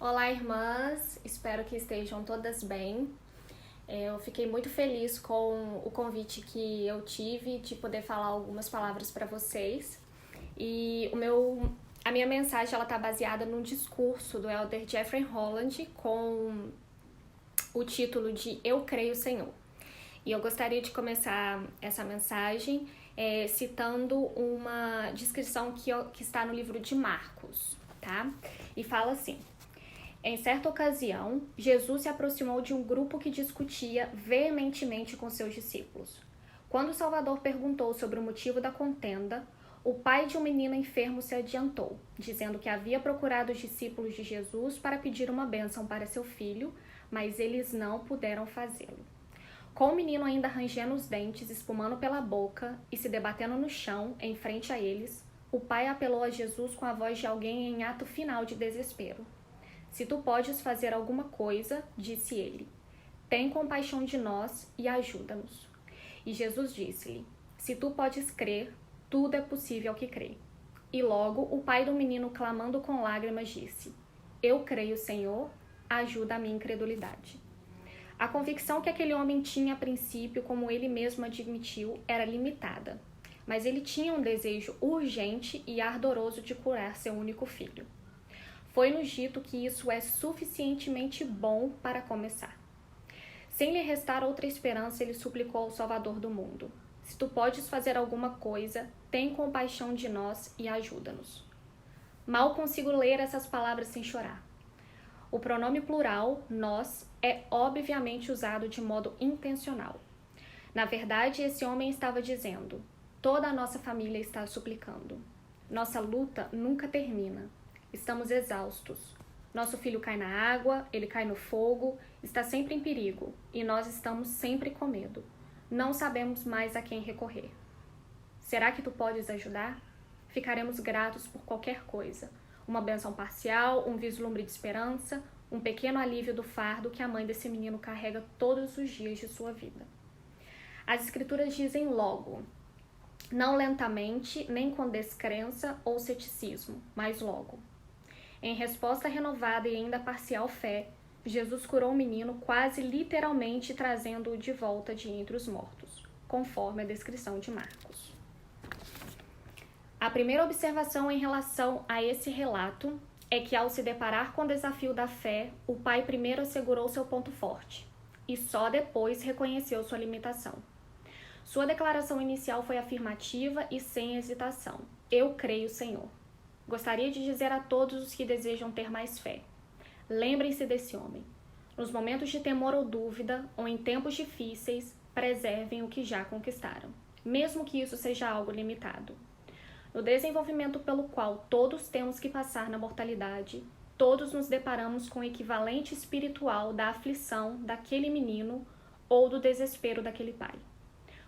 Olá, irmãs! Espero que estejam todas bem. Eu fiquei muito feliz com o convite que eu tive de poder falar algumas palavras para vocês. E a minha mensagem ela está baseada num discurso do Elder Jeffrey Holland com o título de Eu Creio, Senhor. E eu gostaria de começar essa mensagem citando uma descrição que está no livro de Marcos, tá? E fala assim: em certa ocasião, Jesus se aproximou de um grupo que discutia veementemente com seus discípulos. Quando o Salvador perguntou sobre o motivo da contenda, o pai de um menino enfermo se adiantou, dizendo que havia procurado os discípulos de Jesus para pedir uma bênção para seu filho, mas eles não puderam fazê-lo. Com o menino ainda rangendo os dentes, espumando pela boca e se debatendo no chão, em frente a eles, o pai apelou a Jesus com a voz de alguém em ato final de desespero. Se tu podes fazer alguma coisa, disse ele, tem compaixão de nós e ajuda-nos. E Jesus disse-lhe, se tu podes crer, tudo é possível ao que crê. E logo o pai do menino, clamando com lágrimas, disse, eu creio, Senhor, ajuda a minha incredulidade. A convicção que aquele homem tinha a princípio, como ele mesmo admitiu, era limitada, mas ele tinha um desejo urgente e ardoroso de curar seu único filho. Foi-nos dito que isso é suficientemente bom para começar. Sem lhe restar outra esperança, ele suplicou ao Salvador do mundo. Se tu podes fazer alguma coisa, tem compaixão de nós e ajuda-nos. Mal consigo ler essas palavras sem chorar. O pronome plural, nós, é obviamente usado de modo intencional. Na verdade, esse homem estava dizendo, toda a nossa família está suplicando. Nossa luta nunca termina. Estamos exaustos. Nosso filho cai na água, ele cai no fogo, está sempre em perigo e nós estamos sempre com medo. Não sabemos mais a quem recorrer. Será que tu podes ajudar? Ficaremos gratos por qualquer coisa. Uma bênção parcial, um vislumbre de esperança, um pequeno alívio do fardo que a mãe desse menino carrega todos os dias de sua vida. As escrituras dizem logo, não lentamente, nem com descrença ou ceticismo, mas logo. Em resposta renovada e ainda parcial fé, Jesus curou o menino quase literalmente trazendo-o de volta de entre os mortos, conforme a descrição de Marcos. A primeira observação em relação a esse relato é que ao se deparar com o desafio da fé, o pai primeiro assegurou seu ponto forte e só depois reconheceu sua limitação. Sua declaração inicial foi afirmativa e sem hesitação. Eu creio, Senhor. Gostaria de dizer a todos os que desejam ter mais fé. Lembrem-se desse homem. Nos momentos de temor ou dúvida, ou em tempos difíceis, preservem o que já conquistaram, mesmo que isso seja algo limitado. No desenvolvimento pelo qual todos temos que passar na mortalidade, todos nos deparamos com o equivalente espiritual da aflição daquele menino ou do desespero daquele pai.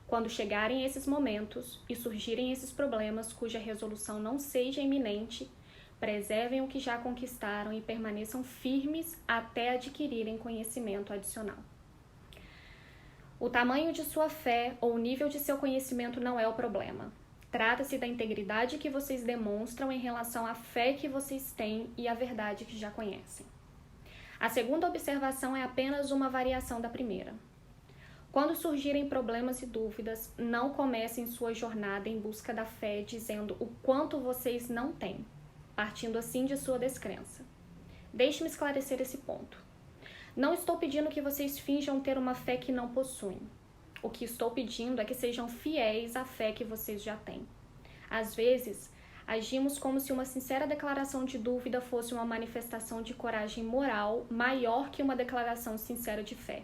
Quando chegarem esses momentos e surgirem esses problemas cuja resolução não seja iminente, preservem o que já conquistaram e permaneçam firmes até adquirirem conhecimento adicional. O tamanho de sua fé ou o nível de seu conhecimento não é o problema. Trata-se da integridade que vocês demonstram em relação à fé que vocês têm e à verdade que já conhecem. A segunda observação é apenas uma variação da primeira. Quando surgirem problemas e dúvidas, não comecem sua jornada em busca da fé dizendo o quanto vocês não têm, partindo assim de sua descrença. Deixe-me esclarecer esse ponto. Não estou pedindo que vocês finjam ter uma fé que não possuem. O que estou pedindo é que sejam fiéis à fé que vocês já têm. Às vezes, agimos como se uma sincera declaração de dúvida fosse uma manifestação de coragem moral maior que uma declaração sincera de fé.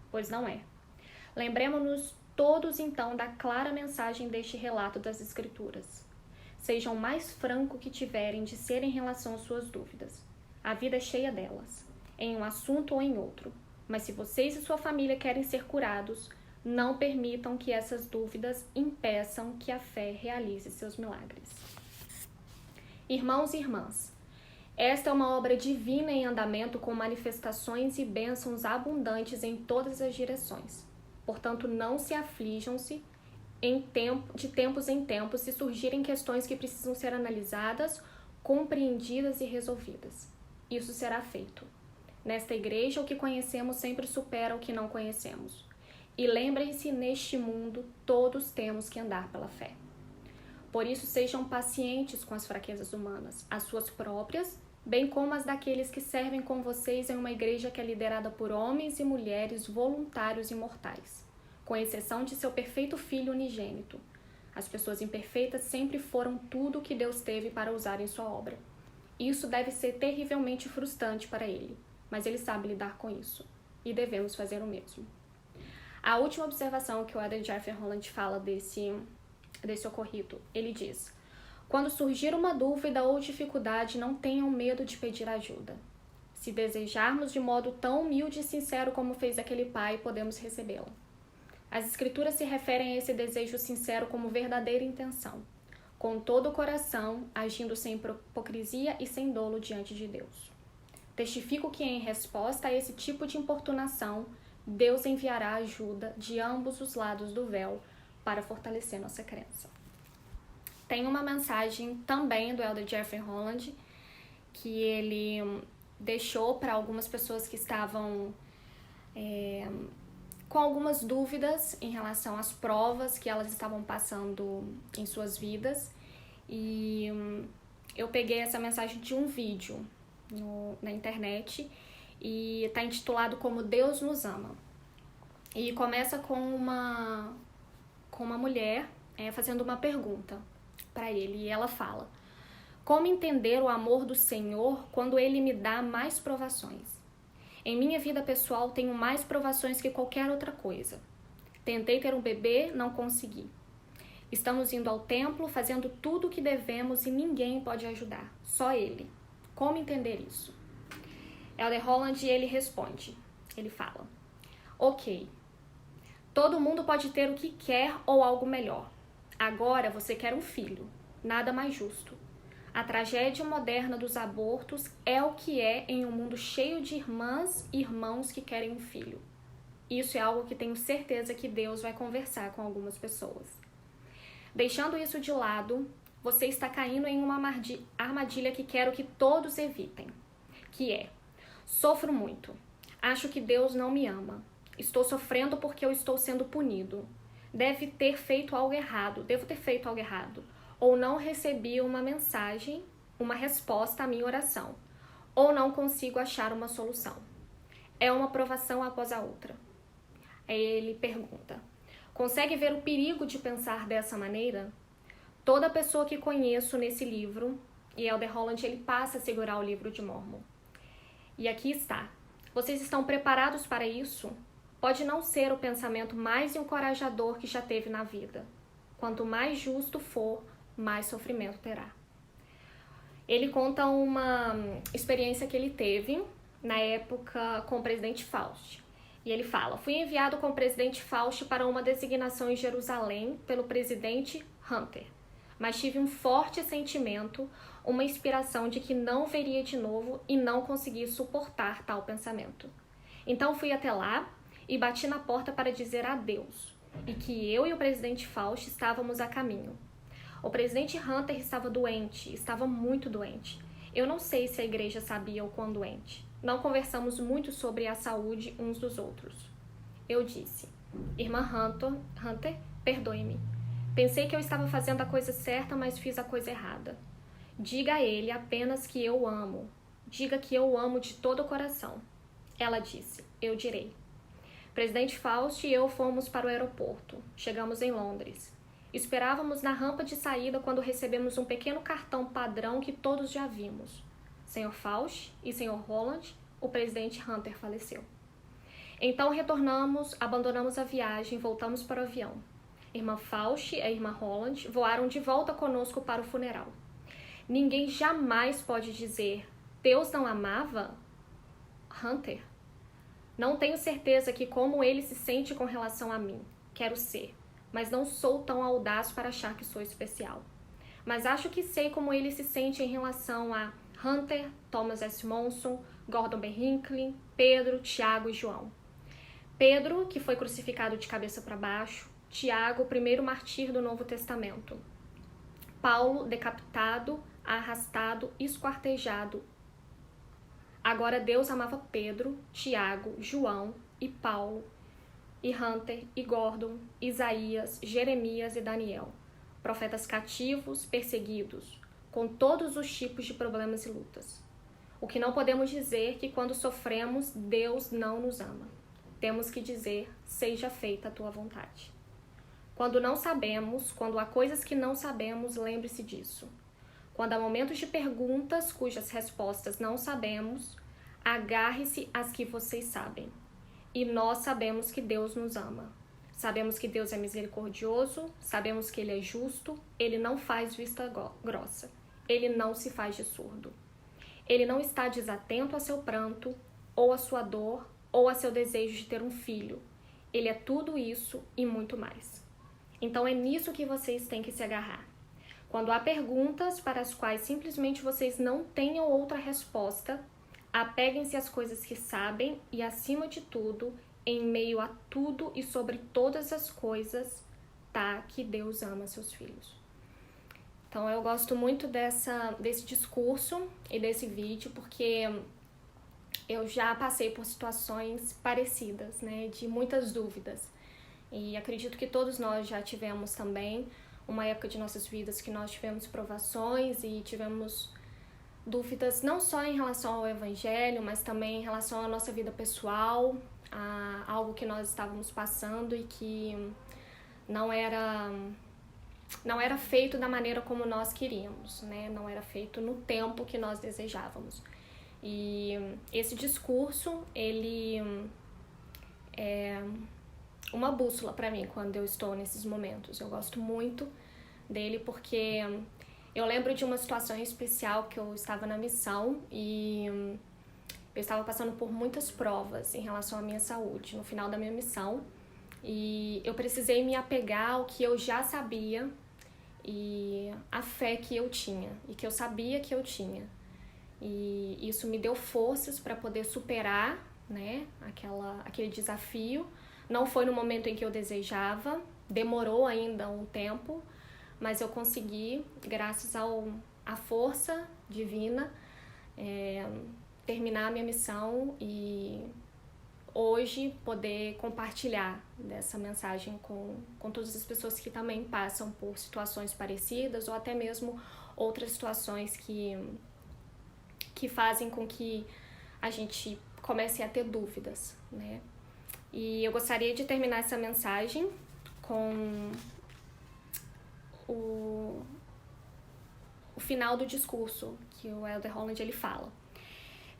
Pois não é. Lembremos-nos todos então da clara mensagem deste relato das Escrituras. Sejam o mais franco que tiverem de ser em relação às suas dúvidas. A vida é cheia delas, em um assunto ou em outro. Mas se vocês e sua família querem ser curados, não permitam que essas dúvidas impeçam que a fé realize seus milagres. Irmãos e irmãs, esta é uma obra divina em andamento com manifestações e bênçãos abundantes em todas as direções. Portanto, não se aflijam-se de tempos em tempos se surgirem questões que precisam ser analisadas, compreendidas e resolvidas. isso será feito. Nesta igreja, o que conhecemos sempre supera o que não conhecemos. E lembrem-se, neste mundo, todos temos que andar pela fé. Por isso, sejam pacientes com as fraquezas humanas, as suas próprias, bem como as daqueles que servem com vocês em uma igreja que é liderada por homens e mulheres voluntários e mortais, com exceção de seu perfeito Filho unigênito. As pessoas imperfeitas sempre foram tudo o que Deus teve para usar em sua obra. Isso deve ser terrivelmente frustrante para ele, mas ele sabe lidar com isso, e devemos fazer o mesmo. A última observação que o Elder Jeffrey Holland fala desse ocorrido, ele diz: quando surgir uma dúvida ou dificuldade, não tenham medo de pedir ajuda. Se desejarmos de modo tão humilde e sincero como fez aquele pai, podemos recebê-la. As Escrituras se referem a esse desejo sincero como verdadeira intenção, com todo o coração, agindo sem hipocrisia e sem dolo diante de Deus. Testifico que, em resposta a esse tipo de importunação, Deus enviará ajuda de ambos os lados do véu para fortalecer nossa crença. Tem uma mensagem também do Elder Jeffrey Holland que ele deixou para algumas pessoas que estavam com algumas dúvidas em relação às provas que elas estavam passando em suas vidas. E eu peguei essa mensagem de um vídeo na internet e está intitulado como Deus nos ama. E começa com uma mulher fazendo uma pergunta para ele, e ela fala: como entender o amor do Senhor quando Ele me dá mais provações? Em minha vida pessoal tenho mais provações que qualquer outra coisa. Tentei ter um bebê, não consegui. Estamos indo ao templo, fazendo tudo o que devemos e ninguém pode ajudar, só Ele. Como entender isso? Elder Holland, ele responde, ele fala: ok, todo mundo pode ter o que quer ou algo melhor. Agora você quer um filho, nada mais justo. A tragédia moderna dos abortos é o que é em um mundo cheio de irmãs e irmãos que querem um filho. Isso é algo que tenho certeza que Deus vai conversar com algumas pessoas. Deixando isso de lado, você está caindo em uma armadilha que quero que todos evitem, que é: sofro muito, acho que Deus não me ama, estou sofrendo porque eu estou sendo punido, devo ter feito algo errado, ou não recebi uma mensagem, uma resposta à minha oração, ou não consigo achar uma solução. É uma provação após a outra. Aí ele pergunta: consegue ver o perigo de pensar dessa maneira? Toda pessoa que conheço nesse livro, e Elder Holland ele passa a segurar o livro de Mórmon. E aqui está. Vocês estão preparados para isso? Pode não ser o pensamento mais encorajador que já teve na vida. Quanto mais justo for, mais sofrimento terá. Ele conta uma experiência que ele teve na época com o presidente Fauci. E ele fala: fui enviado com o presidente Fauci para uma designação em Jerusalém pelo presidente Hunter, mas tive um forte sentimento, uma inspiração de que não veria de novo e não consegui suportar tal pensamento. Então fui até lá e bati na porta para dizer adeus, e que eu e o presidente Fauci estávamos a caminho. O presidente Hunter estava doente, estava muito doente. Eu não sei se a igreja sabia o quão doente. Não conversamos muito sobre a saúde uns dos outros. Eu disse: irmã Hunter, perdoe-me. Pensei que eu estava fazendo a coisa certa, mas fiz a coisa errada. Diga a ele apenas que eu o amo. Diga que eu o amo de todo o coração. Ela disse: eu direi. Presidente Fauci e eu fomos para o aeroporto. Chegamos em Londres. Esperávamos na rampa de saída quando recebemos um pequeno cartão padrão que todos já vimos. Sr. Fauci e Sr. Holland, o presidente Hunter faleceu. Então retornamos, abandonamos a viagem e voltamos para o avião. Irmã Fauci e a irmã Holland voaram de volta conosco para o funeral. Ninguém jamais pode dizer: Deus não amava Hunter? Não tenho certeza que como ele se sente com relação a mim. Quero ser, mas não sou tão audaz para achar que sou especial. Mas acho que sei como ele se sente em relação a Hunter, Thomas S. Monson, Gordon B. Hinckley, Pedro, Tiago e João. Pedro, que foi crucificado de cabeça para baixo. Tiago, o primeiro mártir do Novo Testamento. Paulo, decapitado, arrastado, esquartejado. Agora Deus amava Pedro, Tiago, João e Paulo, e Hunter, e Gordon, Isaías, Jeremias e Daniel, profetas cativos, perseguidos, com todos os tipos de problemas e lutas. O que não podemos dizer que quando sofremos, Deus não nos ama. Temos que dizer, seja feita a tua vontade. Quando não sabemos, quando há coisas que não sabemos, lembre-se disso. Quando há momentos de perguntas cujas respostas não sabemos, agarre-se às que vocês sabem. E nós sabemos que Deus nos ama. Sabemos que Deus é misericordioso, sabemos que Ele é justo, Ele não faz vista grossa, Ele não se faz de surdo. Ele não está desatento a seu pranto, ou a sua dor, ou a seu desejo de ter um filho. Ele é tudo isso e muito mais. Então é nisso que vocês têm que se agarrar. Quando há perguntas para as quais simplesmente vocês não tenham outra resposta, apeguem-se às coisas que sabem e, acima de tudo, em meio a tudo e sobre todas as coisas, tá que Deus ama seus filhos. Então eu gosto muito desse discurso e desse vídeo, porque eu já passei por situações parecidas, né, de muitas dúvidas. E acredito que todos nós já tivemos também uma época de nossas vidas que nós tivemos provações e tivemos dúvidas não só em relação ao evangelho, mas também em relação à nossa vida pessoal, a algo que nós estávamos passando e que não era feito da maneira como nós queríamos, né? Não era feito no tempo que nós desejávamos. E esse discurso, ele é uma bússola para mim quando eu estou nesses momentos. Eu gosto muito dele porque eu lembro de uma situação especial que eu estava na missão e eu estava passando por muitas provas em relação à minha saúde no final da minha missão. E eu precisei me apegar ao que eu já sabia e a fé que eu tinha e que eu sabia que eu tinha. E isso me deu forças para poder superar, né, aquele desafio. Não foi no momento em que eu desejava, demorou ainda um tempo, mas eu consegui, graças à força divina, terminar a minha missão e hoje poder compartilhar dessa mensagem com todas as pessoas que também passam por situações parecidas ou até mesmo outras situações que fazem com que a gente comece a ter dúvidas, né? E eu gostaria de terminar essa mensagem com o final do discurso que o Elder Holland ele fala.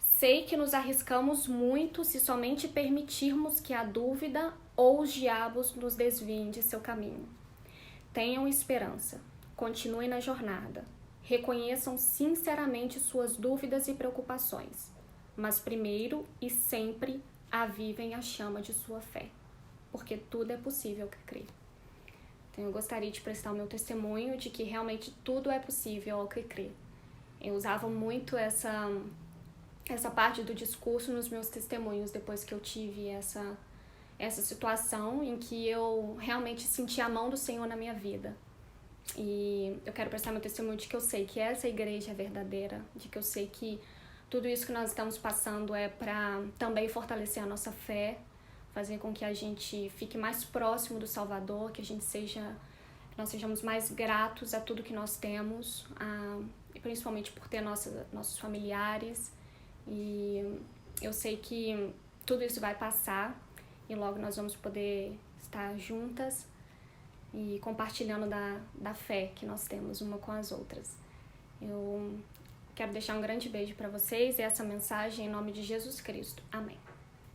Sei que nos arriscamos muito se somente permitirmos que a dúvida ou os diabos nos desviem de seu caminho. Tenham esperança, continuem na jornada, reconheçam sinceramente suas dúvidas e preocupações, mas primeiro e sempre avivem a chama de sua fé, porque tudo é possível que crê. Então eu gostaria de prestar o meu testemunho de que realmente tudo é possível ao que crê. Eu usava muito essa parte do discurso nos meus testemunhos depois que eu tive essa situação em que eu realmente senti a mão do Senhor na minha vida. E eu quero prestar meu testemunho de que eu sei que essa igreja é verdadeira, de que eu sei que tudo isso que nós estamos passando é para também fortalecer a nossa fé, fazer com que a gente fique mais próximo do Salvador, que nós sejamos mais gratos a tudo que nós temos, e principalmente por ter nossos familiares. E eu sei que tudo isso vai passar e logo nós vamos poder estar juntas e compartilhando da fé que nós temos uma com as outras. Eu quero deixar um grande beijo para vocês e essa mensagem em nome de Jesus Cristo. Amém.